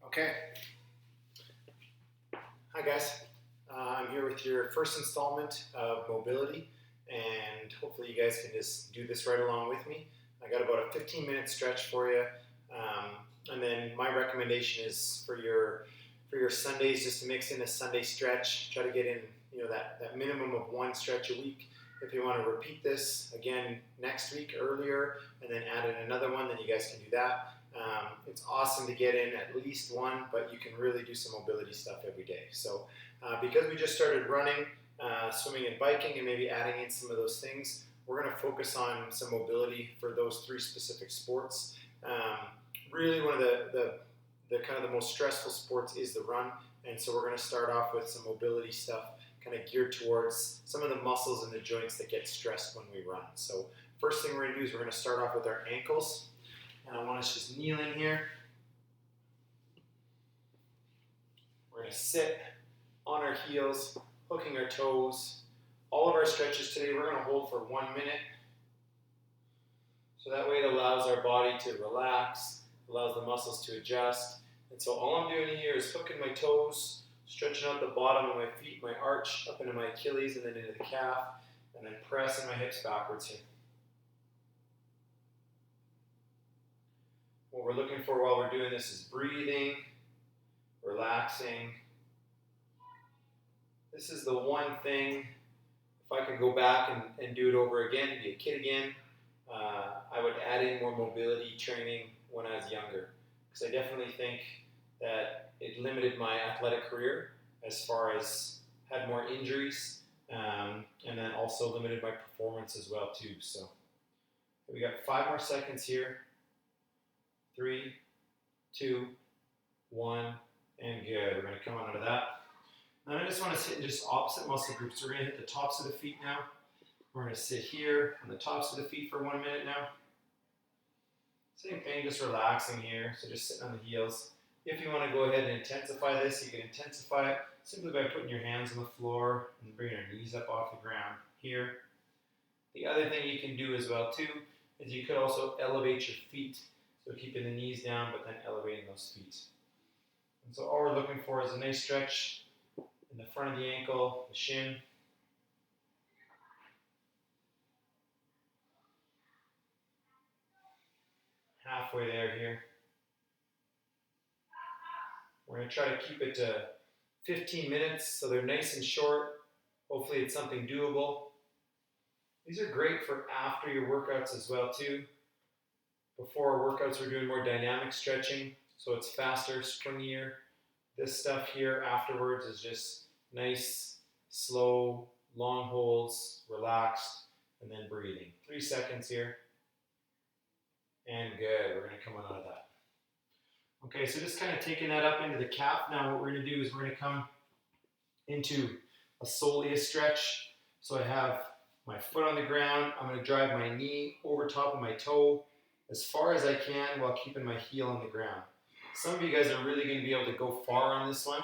Okay. Hi guys. I'm here with your first installment of mobility, and hopefully you guys can just do this right along with me. I got about a 15-minute stretch for you, and then my recommendation is for your Sundays just to mix in a Sunday stretch. Try to get in that minimum of one stretch a week. If you want to repeat this again next week earlier, and then add in another one, then you guys can do that. It's awesome to get in at least one, but you can really do some mobility stuff every day. So because we just started running, swimming and biking, and maybe adding in some of those things, we're going to focus on some mobility for those three specific sports. Really one of the kind of the most stressful sports is the run, and so we're going to start off with some mobility stuff kind of geared towards some of the muscles and the joints that get stressed when we run. So first thing we're going to do is we're going to start off with our ankles. And I want us to just kneel in here. We're going to sit on our heels, hooking our toes. All of our stretches today we're going to hold for 1 minute. So that way it allows our body to relax, allows the muscles to adjust. And so all I'm doing here is hooking my toes, stretching out the bottom of my feet, my arch up into my Achilles and then into the calf, and then pressing my hips backwards here. What we're looking for while we're doing this is breathing, relaxing. This is the one thing, if I could go back and do it over again, be a kid again, I would add in more mobility training when I was younger. Because I definitely think that it limited my athletic career as far as had more injuries, and then also limited my performance as well too. So we got 5 more seconds here. 3, 2, 1, and good. We're going to come on out of that. Then I just want to sit in just opposite muscle groups. We're going to hit the tops of the feet now. We're going to sit here on the tops of the feet for 1 minute now. Same thing, just relaxing here. So just sitting on the heels. If you want to go ahead and intensify this, you can intensify it simply by putting your hands on the floor and bringing your knees up off the ground here. The other thing you can do as well too is you could also elevate your feet. So keeping the knees down, but then elevating those feet. And so all we're looking for is a nice stretch in the front of the ankle, the shin. Halfway there here. We're going to try to keep it to 15 minutes, so they're nice and short. Hopefully it's something doable. These are great for after your workouts as well too. Before our workouts, we're doing more dynamic stretching, so it's faster, springier. This stuff here afterwards is just nice, slow, long holds, relaxed, and then breathing. 3 seconds here. And good. We're going to come on out of that. Okay, so just kind of taking that up into the calf. Now what we're going to do is we're going to come into a soleus stretch. So I have my foot on the ground. I'm going to drive my knee over top of my toe as far as I can while keeping my heel on the ground. Some of you guys are really going to be able to go far on this one.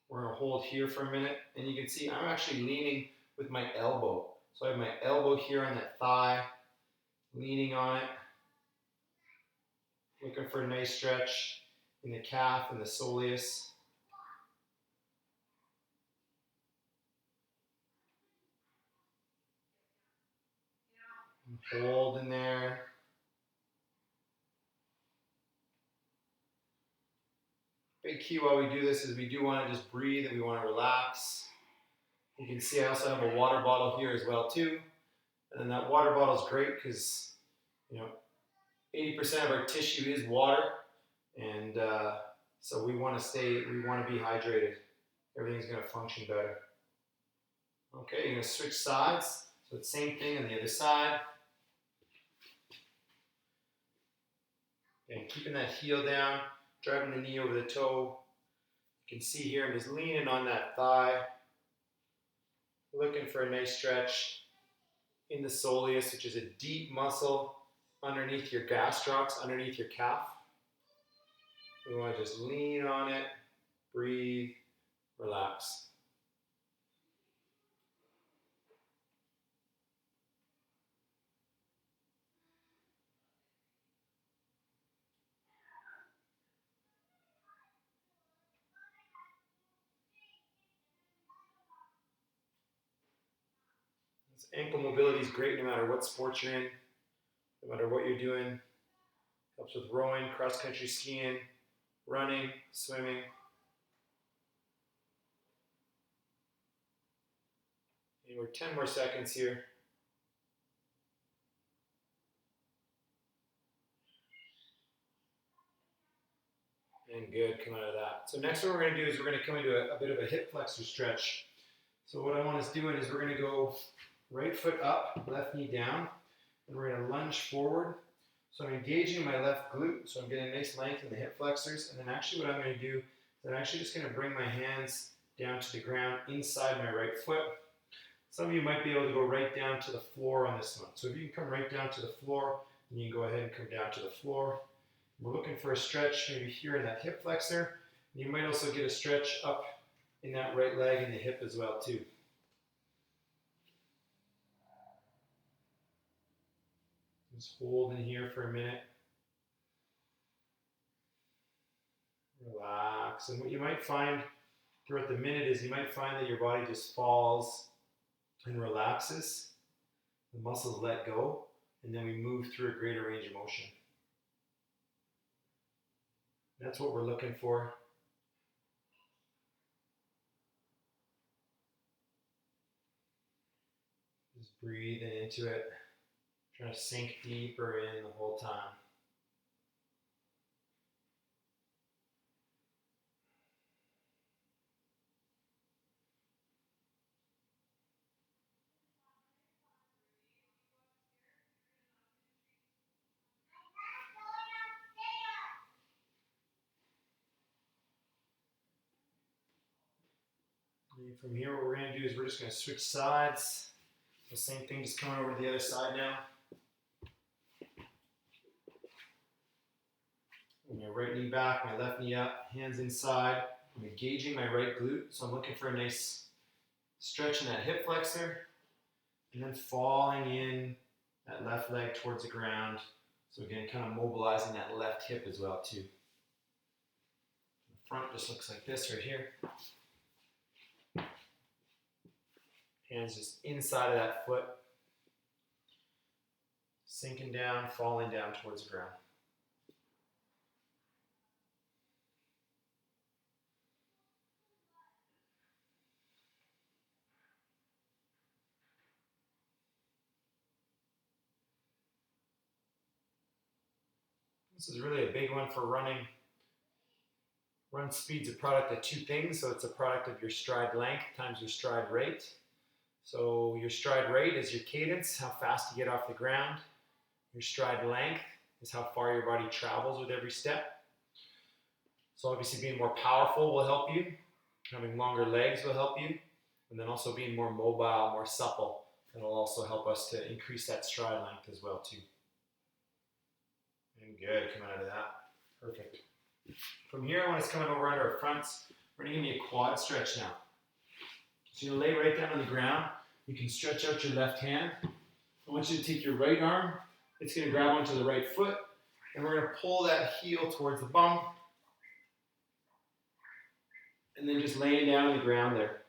We're going to hold here for a minute, and you can see I'm actually leaning with my elbow. So I have my elbow here on that thigh, leaning on it, looking for a nice stretch in the calf and the soleus. And hold in there. Big key while we do this is we do want to just breathe and we want to relax. You can see I also have a water bottle here as well too. And then that water bottle is great because 80% of our tissue is water, and so we want to be hydrated. Everything's going to function better. Okay, you're going to switch sides. So it's the same thing on the other side. And keeping that heel down, driving the knee over the toe. You can see here I'm just leaning on that thigh, looking for a nice stretch in the soleus, which is a deep muscle underneath your gastrocs, underneath your calf. We want to just lean on it, breathe, relax. Ankle mobility is great no matter what sport you're in, no matter what you're doing. Helps with rowing, cross-country skiing, running, swimming. And we're 10 more seconds here. And good, come out of that. So next what we're going to do is we're going to come into a bit of a hip flexor stretch. So what I want us doing is we're going to go right foot up, left knee down, and we're going to lunge forward. So I'm engaging my left glute, so I'm getting a nice length in the hip flexors, and then actually what I'm going to do is I'm actually just going to bring my hands down to the ground inside my right foot. Some of you might be able to go right down to the floor on this one. So if you can come right down to the floor, then you can go ahead and come down to the floor. We're looking for a stretch maybe here in that hip flexor. You might also get a stretch up in that right leg and the hip as well too. Just hold in here for a minute. Relax. And what you might find throughout the minute is you might find that your body just falls and relaxes. The muscles let go, and then we move through a greater range of motion. That's what we're looking for. Just breathing into it, trying to sink deeper in the whole time. And from here, what we're going to do is we're just going to switch sides. The same thing, just coming over to the other side now. My right knee back, my left knee up, hands inside. I'm engaging my right glute, so I'm looking for a nice stretch in that hip flexor, and then falling in that left leg towards the ground. So again, kind of mobilizing that left hip as well too. The front just looks like this right here. Hands just inside of that foot, sinking down, falling down towards the ground. This is really a big one for running. Run speed's a product of two things, so it's a product of your stride length times your stride rate. So your stride rate is your cadence, how fast you get off the ground. Your stride length is how far your body travels with every step. So obviously being more powerful will help you. Having longer legs will help you. And then also being more mobile, more supple, that'll also help us to increase that stride length as well too. And good, coming out of that. Perfect. From here, I want us coming over under our fronts. We're going to give me a quad stretch now. So you're going to lay right down on the ground. You can stretch out your left hand. I want you to take your right arm. It's going to grab onto the right foot. And we're going to pull that heel towards the bum. And then just laying down on the ground there.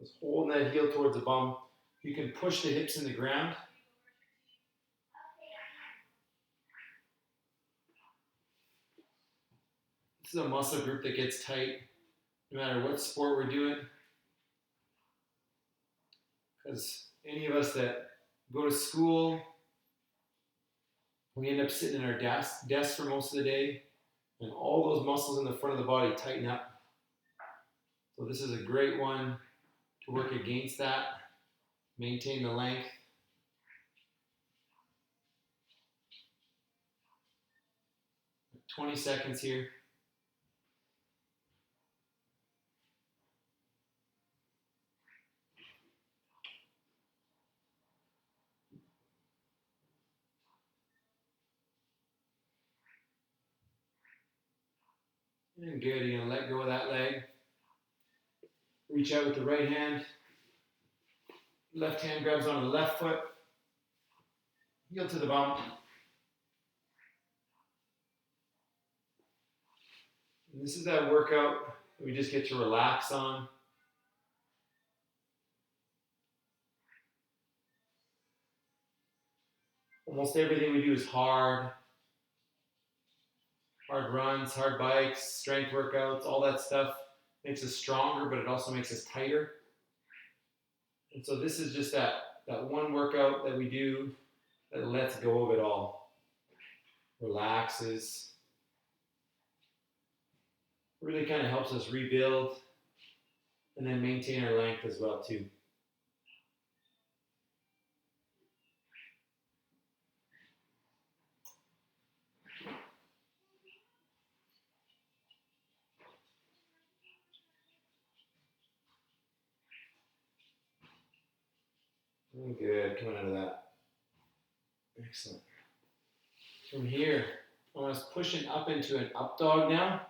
Just holding that heel towards the bum. You can push the hips in the ground. This is a muscle group that gets tight no matter what sport we're doing. Because any of us that go to school, we end up sitting in our desk for most of the day, and all those muscles in the front of the body tighten up. So this is a great one to work against that. Maintain the length. "20 seconds here. And good, you're going to let go of that leg. Reach out with the right hand. Left hand grabs onto the left foot. Heel to the bum. And this is that workout that we just get to relax on. Almost everything we do is hard. Hard runs, hard bikes, strength workouts, all that stuff makes us stronger, but it also makes us tighter. And so this is just that one workout that we do that lets go of it all. Relaxes. Really kind of helps us rebuild and then maintain our length as well too. Good, coming out of that. Excellent. From here, I want us pushing up into an up dog now.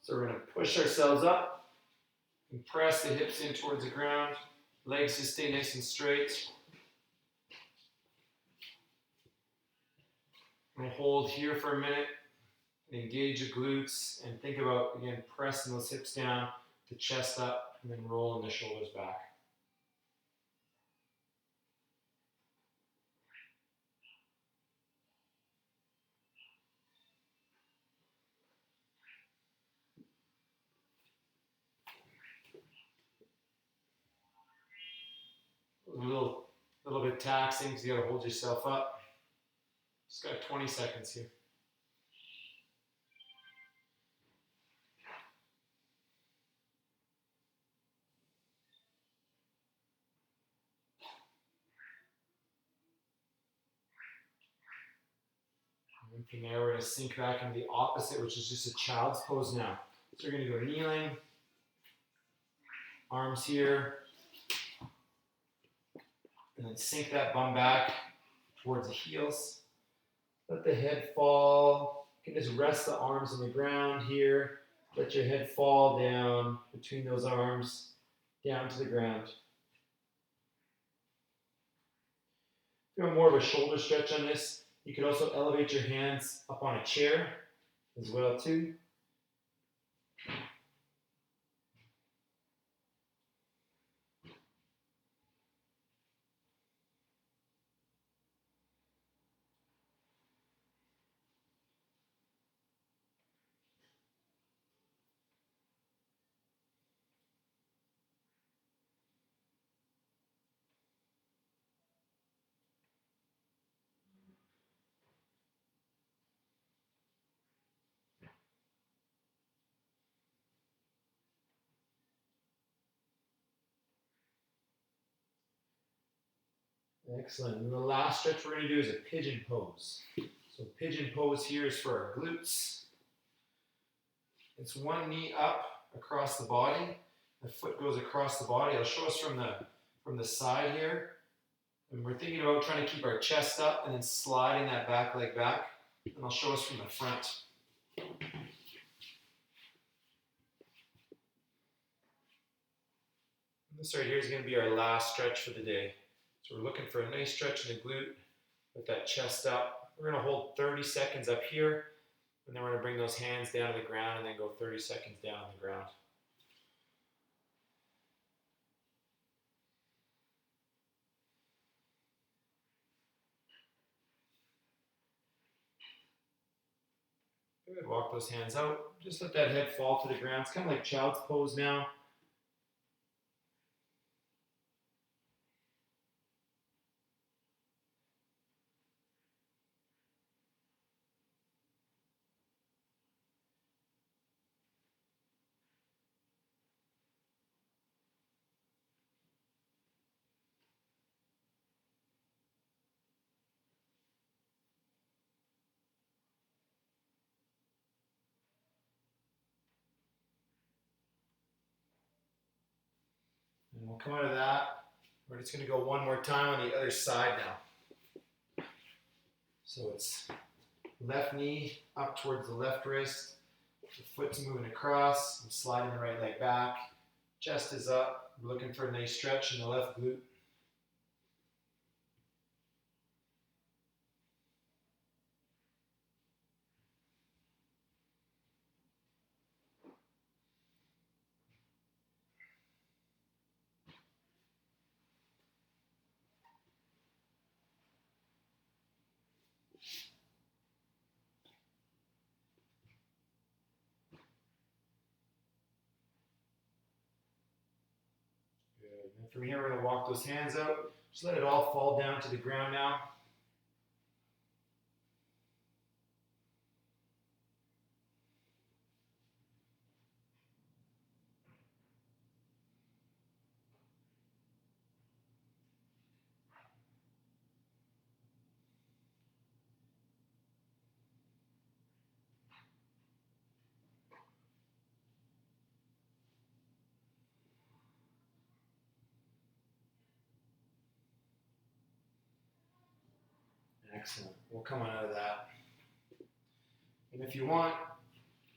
So we're going to push ourselves up and press the hips in towards the ground. Legs just stay nice and straight. We'll hold here for a minute and engage your glutes and think about, again, pressing those hips down, the chest up, and then rolling the shoulders back. A little bit taxing because you got to hold yourself up. Just got 20 seconds here. And from there, we're going to sink back into the opposite, which is just a child's pose now. So we're going to go kneeling, arms here, and then sink that bum back towards the heels. Let the head fall. You can just rest the arms on the ground here. Let your head fall down between those arms, down to the ground. If you want more of a shoulder stretch on this, you could also elevate your hands up on a chair as well too. Excellent. And the last stretch we're going to do is a pigeon pose. So pigeon pose here is for our glutes. It's one knee up across the body. The foot goes across the body. I'll show us from the side here. And we're thinking about trying to keep our chest up and then sliding that back leg back. And I'll show us from the front. And this right here is going to be our last stretch for the day. So we're looking for a nice stretch in the glute with that chest up. We're going to hold 30 seconds up here, and then we're going to bring those hands down to the ground and then go 30 seconds down on the ground. Good. Walk those hands out. Just let that head fall to the ground. It's kind of like child's pose now. And we'll come out of that. We're just going to go one more time on the other side now. So it's left knee up towards the left wrist. The foot's moving across. I'm sliding the right leg back. Chest is up. We're looking for a nice stretch in the left glute. And from here, we're going to walk those hands out. Just let it all fall down to the ground now. Excellent. We'll come on out of that. And if you want,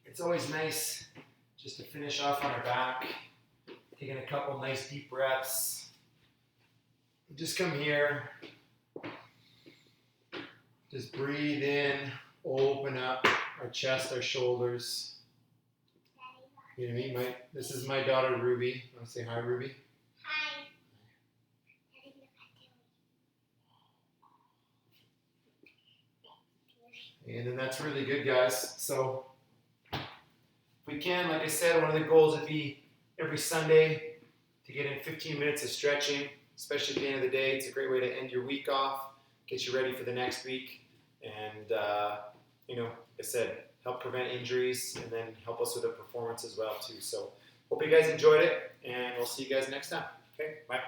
it's always nice just to finish off on our back, taking a couple nice deep breaths. Just come here. Just breathe in, open up our chest, our shoulders. You know what I mean? This is my daughter, Ruby. Want to say hi, Ruby? Hi. And then that's really good, guys. So if we can, like I said, one of the goals would be every Sunday to get in 15 minutes of stretching, especially at the end of the day. It's a great way to end your week off, get you ready for the next week, and like I said, help prevent injuries and then help us with the performance as well too. So hope you guys enjoyed it, and we'll see you guys next time. Okay, bye.